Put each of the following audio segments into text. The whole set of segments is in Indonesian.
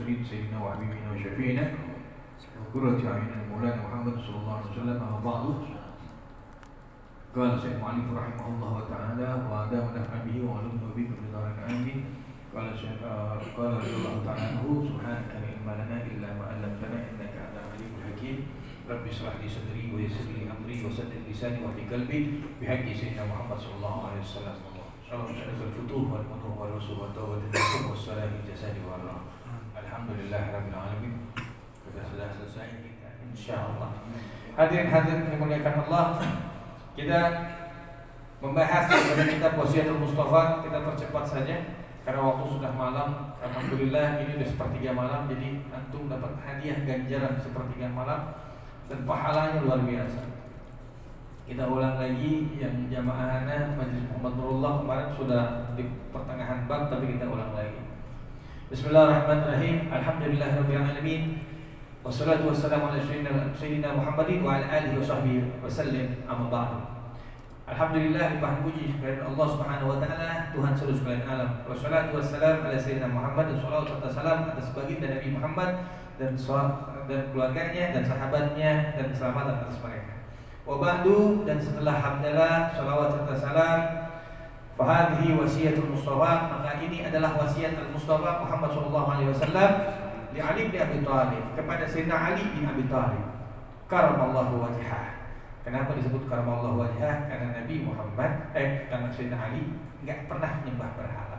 المرسلين سيدنا وحبيبنا وشفيعنا وقرة أعيننا مولانا محمد صلى الله عليه وسلم. أما بعد، قال سيد المؤلف رحمه الله تعالى وآداب نفع به وعلمه به بدارك آمين. قال رضي الله تعالى عنه: سبحانك لا علم لنا إلا ما علمتنا إنك أنت العليم الحكيم. رب اشرح لي صدري ويسر لي أمري وسدد لساني واهد قلبي بحق سيدنا محمد صلى الله عليه وسلم. Salam syariful futuh wal munuh wal rusuh wal tawbah dan wassalamu jasadi wal rah. Alhamdulillah rabbil alamin. Sudah selesai kita insyaallah. Hadirin dimuliakan Allah, kita membahas tentang kitab Wasiatul Mustafa. Kita percepat saja karena waktu sudah malam. Alhamdulillah ini sudah sepertiga malam, jadi antum dapat hadiah ganjaran sepertiga malam dan pahalanya luar biasa. Kita ulang lagi yang jamaahana Majelis Muhammad Nurullah kemarin sudah di pertengahan bab, tapi kita ulang lagi. Bismillahirrahmanirrahim. Alhamdulillahirabbil alamin. Wassalatu wassalamu ala sayyidina Muhammadin wa ala alihi washabbihi wasallam. Amma ba'du. Alhamdulillah, limpah puji kepada Allah Subhanahu wa taala, Tuhan seluruh sekalian alam. Wassalatu wassalamu ala sayyidina Muhammad, dan salawat serta salam atas baginda Nabi Muhammad dan keluarganya dan sahabatnya dan keselamatan atas mereka. Wa ba'du, dan setelah hamdalah, salawat serta salam, fahadhihi wasiyatul Mustafa, maka ini adalah wasiat al-Mustafa Muhammad sallallahu alaihi wasallam li Ali bin Abi Thalib, kepada Sayyidina Ali bin Abi Thalib karamallahu wajhah. Kenapa disebut karamallahu wajhah? Karena Nabi Muhammad karena Sayyidina Ali enggak pernah menyembah berhala.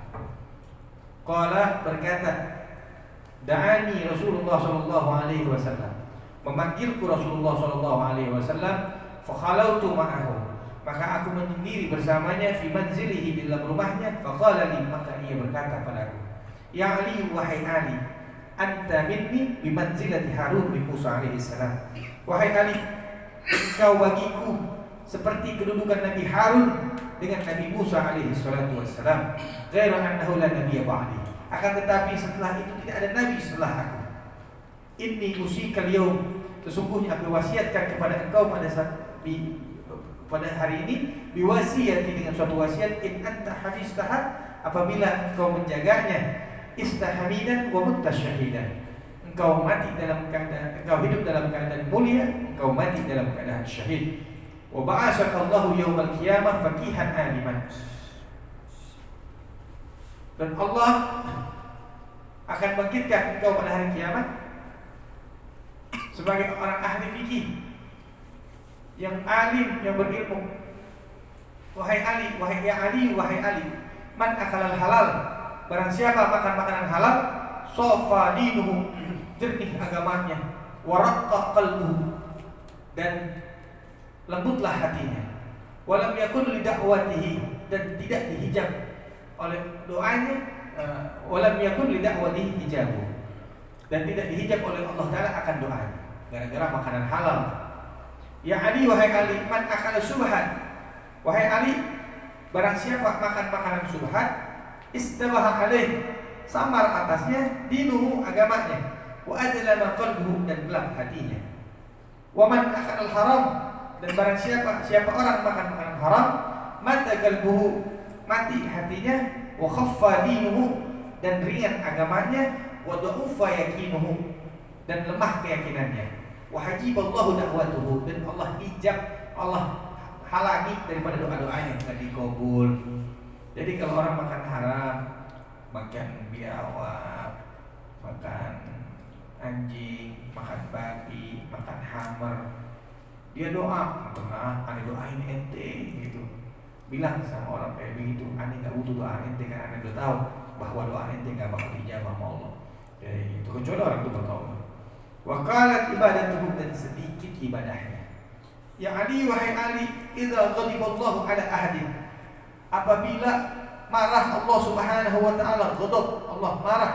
Qala, berkata, da'ani Rasulullah sallallahu alaihi wasallam, memanggilku Rasulullah sallallahu alaihi wasallam, fakhalautu ma'ahu, maka aku menyendiri bersamanya, fi manzilihi, di dalam rumahnya. Faqala li, maka ia berkata padaku, ya Ali, wahai Ali, anta minni bimanzilati Harun bin Musa alaihi salam. Wahai Ali, engkau bagiku seperti kedudukan Nabi Harun dengan Nabi Musa alaihi salatu wassalam. Ghairu annahu la nabiyya ba'di, akan tetapi setelah itu tidak ada nabi setelah aku. Inni usikal yaum, sesungguhnya aku wasiatkan kepada engkau pada hari ini, biwasiyati, dengan suatu wasiat, in anta hafiztaha, apabila engkau menjaganya, istahamidan wa mutasyahidan, engkau mati dalam keadaan, engkau hidup dalam keadaan mulia, engkau mati dalam keadaan syahid. Wa ba'asaka Allahu yaumal qiyamah faqihan aliman, dan Allah akan bangkitkan engkau pada hari kiamat sebagai orang ahli fikih yang alim, yang berilmu. Wahai Ali, wahai ya Ali, wahai Ali, man akalal halal, barang siapa makan makanan halal, sofa dinuhu, jernih agamanya, waraqqa qalbuhu, dan lembutlah hatinya, walam yakun lidakwatihi, dan tidak dihijab oleh doanya, walam yakun lidakwatihi hijabu, dan tidak dihijab oleh Allah Ta'ala akan doanya gara-gara makanan halal. Ya Ali, wahai Ali, man akala subhat, wahai Ali, barang siapa makan makanan subhat, istabaha alaih, samar atasnya, dinuhu, agamanya, wa adlama qalbuhu, dan gelap hatinya. Wa man akala haram, dan barang siapa orang makan makanan haram, mata qalbuhu, mati hatinya, wa khaffa dinuhu, dan ringan agamanya, wa dha'ufa yaqinuhu, dan lemah keyakinannya. Wa hajiballahu da'watuhu, dan Allah hijab, Allah halangi daripada doa-doanya tidak dikabul. Jadi kalau orang makan haram, makan biawak, makan anjing, makan babi, makan hammer, dia doa, ane doain ente gitu. Bilang sama orang kayak begitu, ane enggak butuh doa ente, karena ane udah tahu bahwa doa ente enggak bakal dijawab sama Allah. Kayak gitu. Kecuali orang itu bertaubat. Wa qalat ibadatuhum, dan sedikit ibadahnya. Ya Ali, wahai Ali, idza ghadiballahu ala ahadin, apabila marah Allah Subhanahu wa taala, ghadab, Allah marah,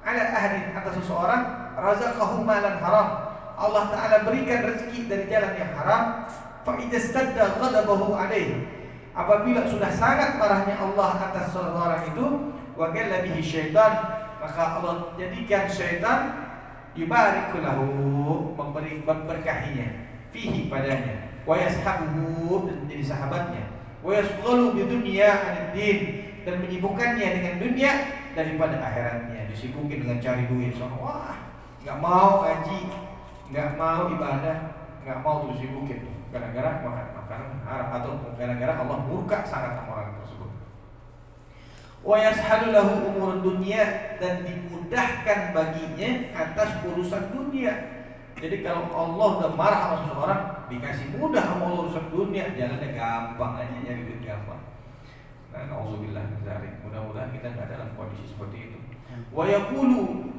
ala ahadin, atas seseorang, razaqahu malan haram, Allah Ta'ala berikan rezeki dari jalan yang haram, fa idastadda ghadabahu alaihi, apabila sudah sangat marahnya Allah atas seseorang itu, wa qalla bihi syaitan, maka Allah jadikan syaitan yubariku lahu, memberkahinya, fihi, padanya, wa yashabuhu, dan menjadi sahabatnya, wa yasghalu bidunya anid din, dan menyibukkannya dengan dunia daripada akhiratnya. Disibukin dengan cari duit. So, wah, nggak mau ngaji, nggak mau ibadah, nggak mau terus sibukin gara-gara makan makanan haram atau gara-gara Allah murka sangat sama orang tersebut. Wa yashalu lahu umur dunia, dan dimudahkan baginya atas urusan dunia. Jadi kalau Allah udah marah sama seseorang, dikasih mudah sama Allah urusan dunia, jalannya gampang aja, nyari duit gampang. Nah, nauzubillah min dzalik. Mudah-mudahan kita nggak dalam kondisi seperti itu. Wa yaqulu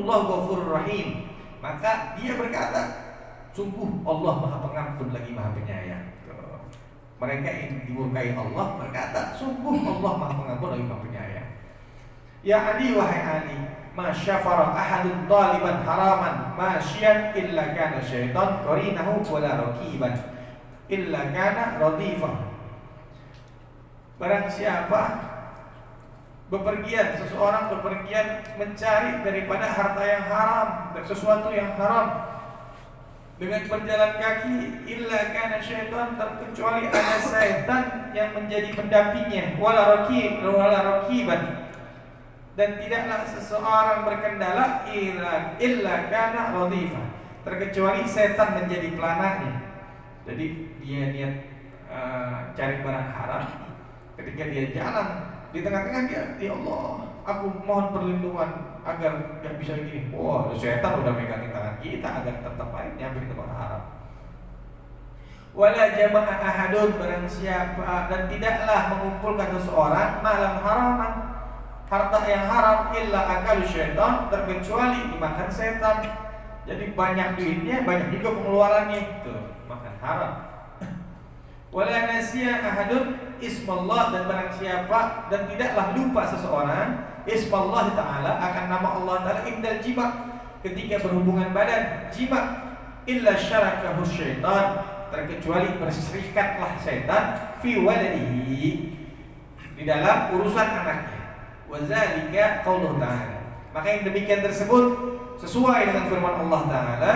Allah ghafurur rahim. Maka dia berkata, sungguh Allah Maha Pengampun lagi Maha Penyayang. Mereka yang dimurkai Allah berkata, sungguh Allah Maha Pengampun lagi Maha Penyayang. Ya Ali, wahai Ali, ma syafara ahadun taliban haraman masyian illa kana syaitan qarinahu wala raqiban illa kana radifah. Barang siapa seseorang bepergian mencari daripada harta yang haram dan sesuatu yang haram dengan berjalan kaki, illa kana syaitan, terkecuali ada syaitan yang menjadi pendampingnya, wala raqiban, dan tidaklah seseorang berkendala illa kana radifah, terkecuali setan menjadi pelananya. Jadi dia niat cari barang haram, ketika dia jalan di tengah-tengah dia, ya Allah, aku mohon perlindungan agar gak bisa gini. Wah, setan udah megangin tangan kita agar tetap baik nyampe ke tempat haram. Wala jama'a ahadun, barang siapa, dan tidaklah mengumpulkan seseorang malam haraman, harta yang haram, illa akalu syaitan, terkecuali dimakan setan. Jadi banyak duitnya, banyak juga pengeluarannya, tuh makan haram. Wala nasiya ahadun ismallah, dan barang siapa dan tidaklah lupa seseorang ismallah ta'ala, akan nama Allah ta'ala, indal jima, ketika berhubungan badan, jima, illa syarakahu syaitan, terkecuali berserikatlah setan fi waladihi, di dalam urusan anaknya. Wa zalika qauluhu ta'ala, maka yang demikian tersebut sesuai dengan firman Allah ta'ala,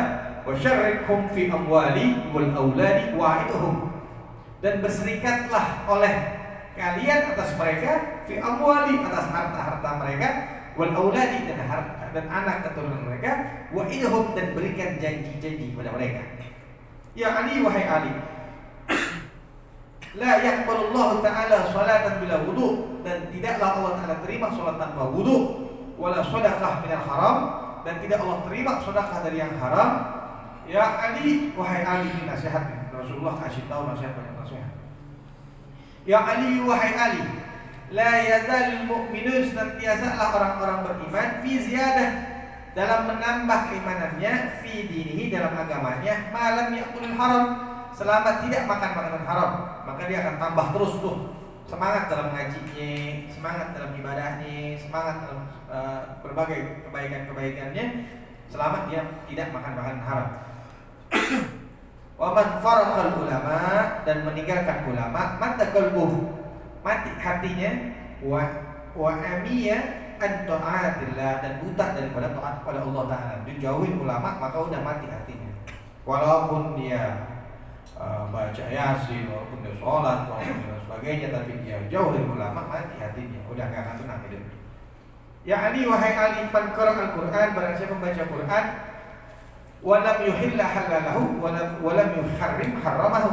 wa syarrikhum fi amwali wal auladi wa'iduhum, dan berserikatlah oleh kalian atas mereka, fi amwali, atas harta-harta mereka, wal auladi, dan anak keturunan mereka, wa idhum, dan berikan janji-janji kepada mereka. Ya Ali, wahai Ali, la yaqbalullahu ta'ala salatan bila wudu, dan tidaklah Allah Ta'ala terima salat tanpa wudu, wala shadaqah minal haram, dan tidak Allah terima sedekah dari yang haram. Ya Ali, wahai Ali, ini nasihat Rasulullah kasih tahu nasihat banyak nasihat. Ya Ali, wahai Ali, la yazalul mu'minun, senantiasalah orang-orang beriman, fi ziyadah, dalam menambah keimanannya, fi dinihi, dalam agamanya, malam ya'kulul haram, selama tidak makan makanan haram. Maka dia akan tambah terus tuh semangat dalam ngajinya, semangat dalam ibadahnya, semangat dalam berbagai kebaikan-kebaikannya, selama dia tidak makan makanan haram. Wa man faraqal ulama, dan meninggalkan ulama, mata qalbuh, mati hatinya, wa amiya an ta'atillah, dan buta daripada taat kepada Allah Ta'ala. Dijauhin ulama, maka udah mati hatinya. Walaupun dia baca yasin, walaupun dia sholat, walaupun dia sebagainya, tapi dia jauh dari ulama, mati hatinya, udah gak akan tenang hidup. Ya Ali, wahai Ali, man qara al-Quran, barang siapa membaca Quran, walam yuhilla halalahu walam yuharrim haramahu,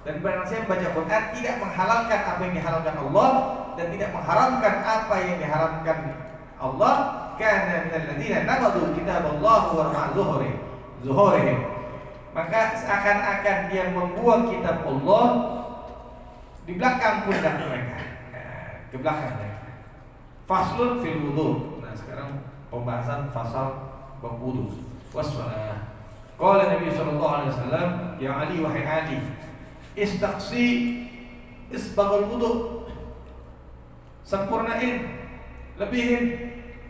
dan barang siapa membaca Quran tidak menghalalkan apa yang dihalalkan Allah dan tidak mengharamkan apa yang diharamkan Allah, kana minal ladzina nabadu kitaballah wa zuhurihim, maka seakan-akan dia membuang kitab Allah di belakang pundak mereka, ke belakang mereka. Faslun fil wudu. Nah, sekarang pembahasan fasal bab wudu. Wassalam. Qala Nabi sallallahu alaihi wasallam, ya Ali, wahai Ali, istaqsi isbaghul wudu, sempurnain, lebihin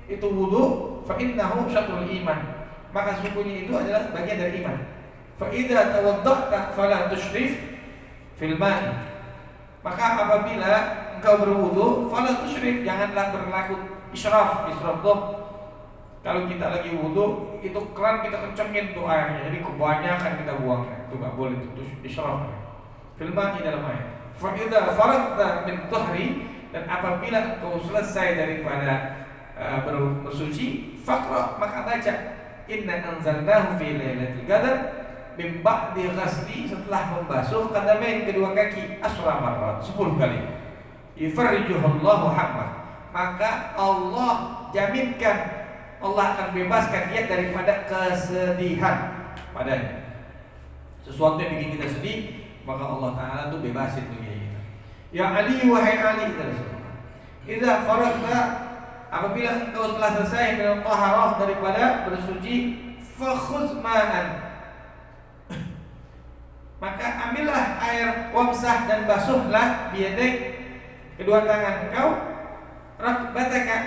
itu wudu, fa innahu syatrul iman, maka sesungguhnya itu adalah bagian dari iman. Fa idza tawadda'ta fala tushrif fil ma'i, maka apabila engkau berwudu, fala tushrif, janganlah berlaku israf tuh. Kalau kita lagi wudu, itu keran kita kencengin tuh airnya, jadi kebanyakan kita buang, itu nggak boleh, itu israf. Fil ma'i, dalam air. Fa idza faragta min tuhri, dan apabila engkau selesai daripada bersuci, faqra, maka baca inna anzalnahu fi lailatul qadar min ba'di ghasli, setelah membasuh qadamain, kedua kaki, asra marrat, 10 kali. Yufarrijuhullahu hamma, maka Allah jaminkan, Allah akan bebaskan dia daripada kesedihan padanya. Sesuatu yang bikin kita sedih, maka Allah Ta'ala tuh bebasin tuh kita. Ya Ali, wahai Ali, idza faragta, apabila engkau telah selesai dengan taharah, daripada bersuci, fakhudh ma'an, maka ambillah air, wamsah, dan basuhlah biyadik, kedua tangan engkau, rakbataka,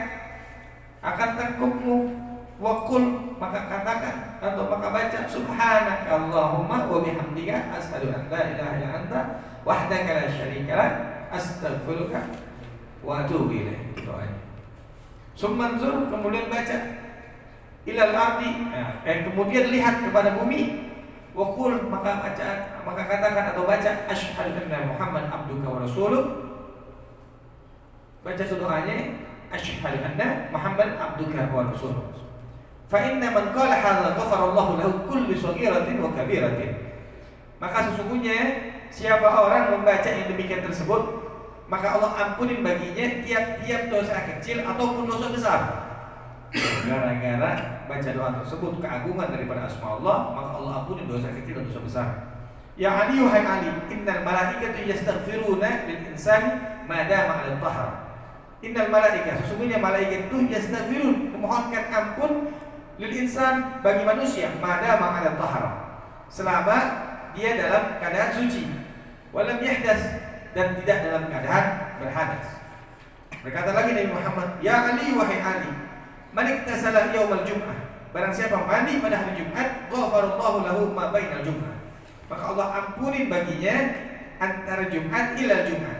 akan tengkukmu, wakul, maka katakan atau maka baca subhanaka Allahumma wa bihamdika asyhadu an la ilaha illa anta wahdaka la syarika lak astaghfiruka wa atubu ilaik. Doanya. Summanzur, kemudian baca ilal ardi, kemudian lihat kepada bumi, wakul, maka katakan atau baca asyhadu anna Muhammad abduka wa rasuluh. Baca doanya asyhadu anna Muhammad abduka wa rasuluh. Fa inna man qala hadza ghafara Allahu lahu kulli shaghiratin wa kabiratin. Maka sesungguhnya siapa orang membaca yang demikian tersebut, maka Allah ampunin baginya tiap-tiap dosa kecil ataupun dosa besar. Gara-gara baca doa tersebut, keagungan daripada asma Allah, maka Allah ampunin dosa kecil dan dosa besar. Ya Ali, wahai Ali, innal malaikata yastaghfiruna lil insani ma dama 'ala tahara. Innal malaika, sesungguhnya malaikat itu yastaghfirun, memohonkan ampun, lil insan, bagi manusia, ma dama 'ala tahara, selama dia dalam keadaan suci, walam yahdas, dan tidak dalam keadaan berhadas. Berkata lagi Nabi Muhammad, ya Ali, wahai Ali, man iktasala yaumal jum'ah, barang siapa mandi pada hari Jumat, ghafarallahu lahu ma bainal jum'ah, maka Allah ampunin baginya antara Jumat ila Jumat,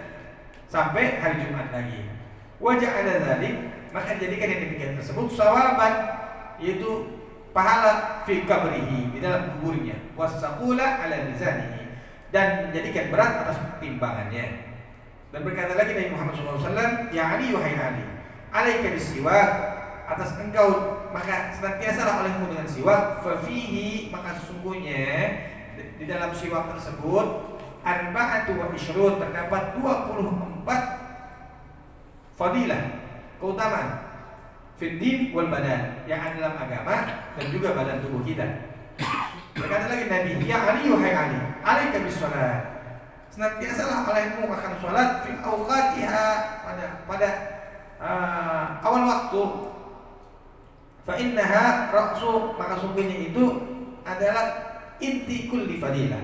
sampai hari Jumat lagi. Wajah ada dzalik, maka jadikan yang demikian tersebut sawaban, yaitu pahala fi qabrihi, di dalam kuburnya, wasaqula ala mizanihi, dan menjadikan berat atas timbangannya. Dan berkata lagi Nabi Muhammad SAW, ya Ali, wahai Ali, alaika bisiwak, atas engkau maka senantiasalah olehmu dengan siwak, fafihi, maka sesungguhnya di dalam siwak tersebut arba'atu wa isyrun, terdapat 24 fadilah, keutamaan, fiddin wal badan, yang ada dalam agama dan juga badan tubuh kita. Berkata lagi Nabi, ya Ali, wahai Ali, alaika bisolat, senantiasalah olehmu akan sholat, fil awqatiha, pada awal waktu, fa innaha ra'su, maka sungguhnya itu adalah inti kulli fadilah,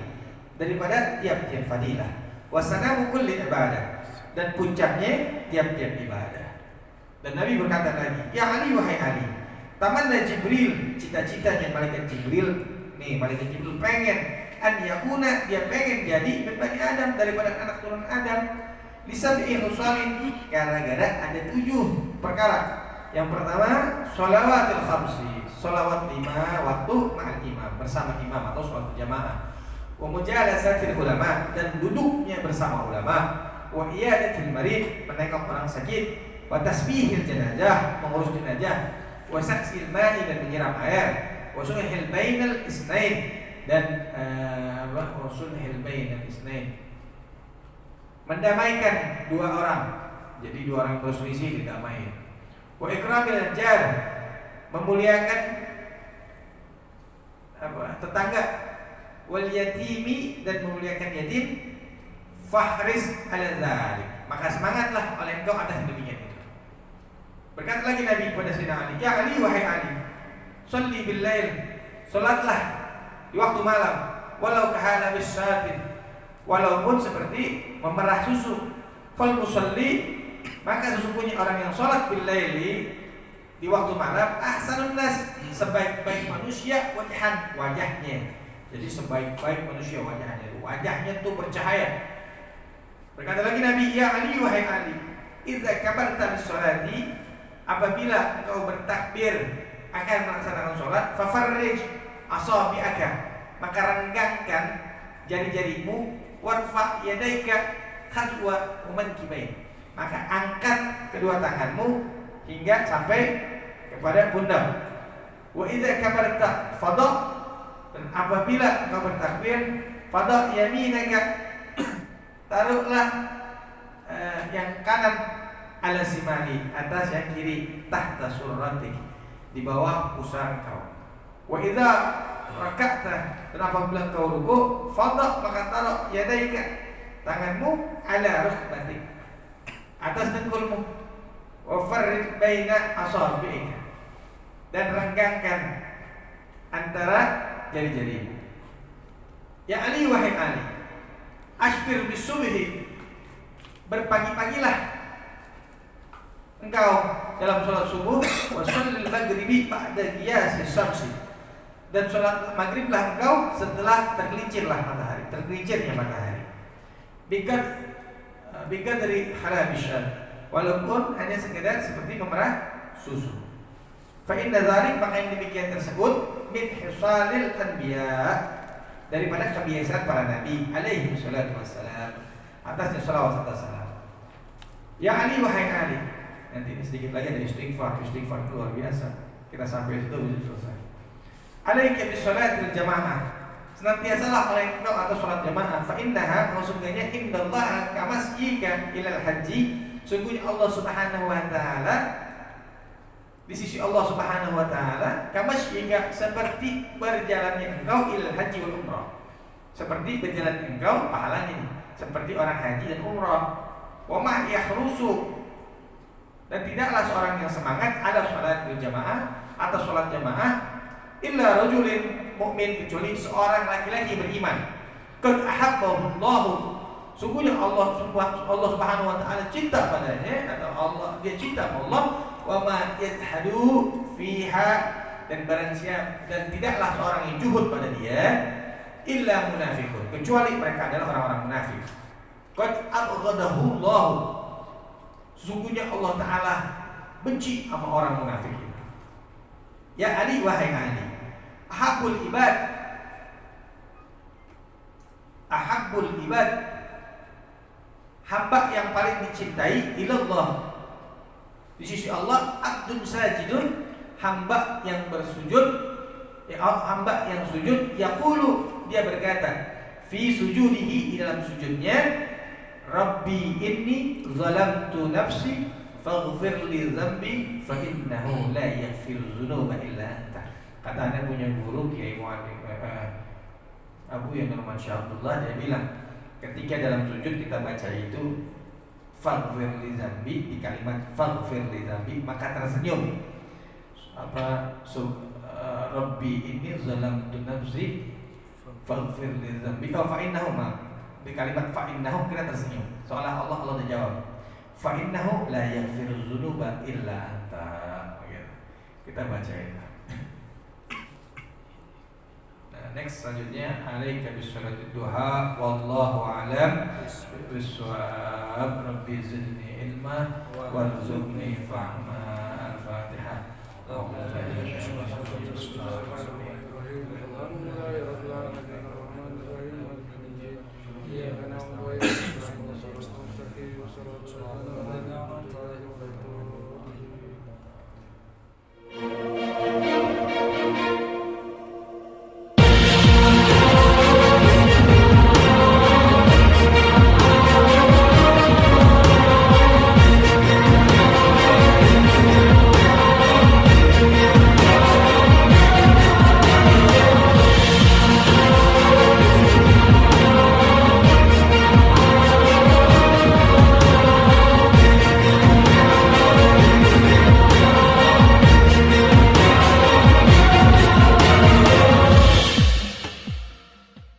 daripada tiap-tiap fadilah, wasanamu kulli ibadah, dan puncaknya tiap-tiap ibadah. Dan Nabi berkata lagi, ya Ali, wahai Ali, tamanna Jibril, cita-citanya malaikat Jibril, nih malaikat Jibril pengen an yakuna, dia pengen jadi min bani Adam, daripada anak turunan Adam, lisab'i khusalin, gara-gara ada 7 perkara. Yang pertama, sholawatil khamsi, sholawat 5 waktu ma'al imam, bersama imam atau sholat jamaah. Wa mujalasatil ulama, dan duduknya bersama ulama. Wa iyadatil marid, menengok orang sakit. Wa tasbihil jenazah, mengurus jenazah. Wa saksil ma'i, dan menyiram air. Wa sulhil bainal isnain, dan wa sulhil bainal isnain, mendamaikan 2 orang. Jadi 2 orang berselisih didamai. Wa ikramil jar, memuliakan tetangga. Wal yatimi, dan memuliakan yatim. Fahris ala dzalik, maka semangatlah oleh engkau atas demikian itu. Berkata lagi Nabi kepada Sayyidina Ali, ya Ali, wahai Ali, sholli bil lail, salatlah di waktu malam, walau kahala bis syatin, walaupun seperti memerah susu. Fal musalli, maka sesungguhnya orang yang salat bil laili, di waktu malam, ahsanun nas, sebaik-baik manusia, wajhan, wajahnya. Jadi sebaik-baik manusia wajahnya tuh bercahaya. Berkata lagi Nabi, ya Ali, wahai Ali, idza kabarta bis sholati, apabila engkau bertakbir akan melaksanakan sholat, fafarrij asabi'aka, maka renggangkan jari-jarimu, warfa yadaika khadwa mankibain, maka angkat kedua tanganmu hingga sampai kepada pundak. Wa idza kabarta fadha, dan apabila engkau bertakbir, fadha yaminaka, taruhlah yang kanan ala simali, atas yang kiri, tahta surratik, di bawah pusar engkau. Wa idza raka'ta, dan apabila engkau ruku, fadha, maka taruh yadaika, tanganmu ala rukbatik, atas dengkulmu. Wa farriq baina asabi'ika, dan renggangkan antara jari-jarimu. Ya Ali, wahai Ali, asfir bisubhi, berpagi-pagilah engkau dalam sholat subuh. Wa shallil maghribi ba'da qiyasis syamsi, dan sholat maghriblah engkau setelah tergelincirnya matahari. Bigat dari halabishan, walaupun hanya sekedar seperti memerah susu. Fa inna dzalik, maka yang demikian tersebut min hisalil anbiya, daripada kebiasaan para nabi alaihi salatu wassalam, atasnya salawat serta salam. Ya Ali, wahai Ali, nanti ini sedikit lagi dari istighfar luar biasa. Kita sampai situ bisa selesai. Alaika bis salatil jamaah, senantiasalah oleh engkau atau salat jamaah. Fa innaha, sesungguhnya indallaha kamasyika ilal haji, sungguhnya Allah Subhanahu wa taala, di sisi Allah Subhanahu wa taala, kamasyika, seperti berjalannya engkau ilal haji wal umrah, seperti berjalan engkau pahalanya, seperti orang haji dan umrah. Wa ma yahrusu, dan tidaklah seorang yang semangat ada salat berjamaah atau salat jamaah, illa rajulin mukmin, kecuali seorang laki-laki beriman. Qad ahabbahu Allah, sungguhnya Allah Subhanahu wa taala cinta padanya, atau dia cinta Allah. Wa ma yadhadu fiha, dan barang siapa, dan tidaklah seorang yang juhud pada dia, illa munafiqun, kecuali mereka adalah orang-orang munafik. Qad abghadahu Allah, sesungguhnya Allah taala benci sama orang munafik itu. Ya Ali, wahai Ali, ahabbul ibad, hamba yang paling dicintai ilallah, di sisi Allah, abdun sajidun, hamba yang bersujud, hamba yang sujud, yaqulu, dia berkata, fi sujudihi, di dalam sujudnya, Rabbi inni zalamtu nafsi faghfir li dzambi fa innahu la yaghfiru dzunuba illa anta. Kata anda punya guru Kiai Muhammad Abu Nur Syah Abdullah, dia bilang ketika dalam sujud kita baca itu faghfir li dzambi, di kalimat faghfir li dzambi maka tersenyum Rabbi inni zalamtu nafsi faghfir li dzambi fa innahu, di kalimat fa innahu kita tersenyum, seolah Allah sudah jawab fa innahu la yaghfiru dzunuba illa anta. Kita baca itu. Next, selanjutnya alaika bisholati duha wallahu alam bisawab. Rabbi zidni ilma warzuqni fahma. Al-Fatihah.